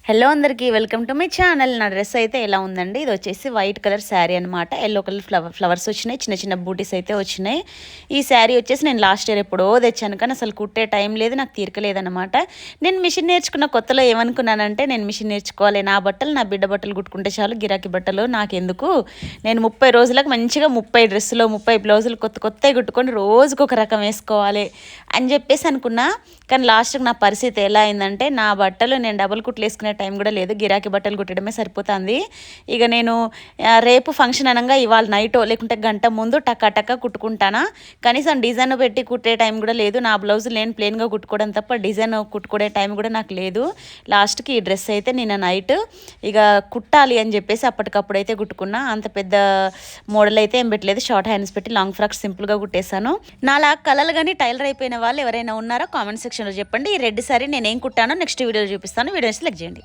Hello అందరికీ welcome to my channel. నా dress అయితే ఎలా ఉందండి? ఇది వచ్చేసి వైట్ కలర్ శారీ అనమాట. ఎల్లో కలర్ ఫ్లవర్స్ వచ్చినాయి, చిన్న చిన్న బూటీస్ అయితే వచ్చినాయి. ఈ శారీ వచ్చేసి నేను లాస్ట్ ఇయర్ ఎప్పుడో తెచ్చాను, కానీ అసలు కుట్టే టైం లేదు, నాకు తీరిక లేదనమాట. నేను మిషన్ నేర్చుకున్న కొత్తలో ఏమనుకున్నానంటే, నేను మిషన్ నేర్చుకోవాలి, నా బట్టలు నా బిడ్డ బట్టలు కుట్టుకుంటే చాలు, గిరాకీ బట్టలు నాకెందుకు, నేను 30 రోజులకు మంచిగా 30 డ్రెస్సులు 30 బ్లౌజులు కొత్త కొత్తవి కుట్టుకొని రోజుకు ఒక రకం వేసుకోవాలి అని చెప్పేసి అనుకున్నా. కానీ లాస్ట్కి నా పరిస్థితి ఎలా అయిందంటే, నా బట్టలు నేను డబుల్ కుట్లు వేసుకునే టైం కూడా లేదు, గిరాకీ బట్టలు కుట్టడమే సరిపోతుంది. ఇక నేను రేపు ఫంక్షన్ అనగా ఇవాళ నైటో లేకుంటే గంట ముందు టక్కా టక్కా కుట్టుకుంటానా. కనీసం డిజైన్ పెట్టి కుట్టే టైం కూడా లేదు, నా బ్లౌజ్ నేను ప్లెయిన్గా కుట్టుకోవడం తప్ప డిజైన్ కుట్టుకునే టైం కూడా నాకు లేదు. లాస్ట్కి ఈ డ్రెస్ అయితే నిన్న నైట్ ఇక కుట్టాలి అని చెప్పేసి అప్పటికప్పుడు అయితే కుట్టుకున్నా. అంత పెద్ద మోడల్ అయితే ఏం పెట్టలేదు, షార్ట్ హ్యాండ్స్ పెట్టి లాంగ్ ఫ్రాక్స్ సింపుల్గా కుట్టేశాను. నాలా కలలు కానీ టైలర్ అయిపోయిన వాళ్ళు ఎవరైనా ఉన్నారో కామెంట్ సెక్షన్లో చెప్పండి. ఈ రెడ్ సారీ నేను ఏం కుట్టానో నెక్స్ట్ వీడియోలో చూపిస్తాను, వీడియో సెలెక్ట్ చేయండి.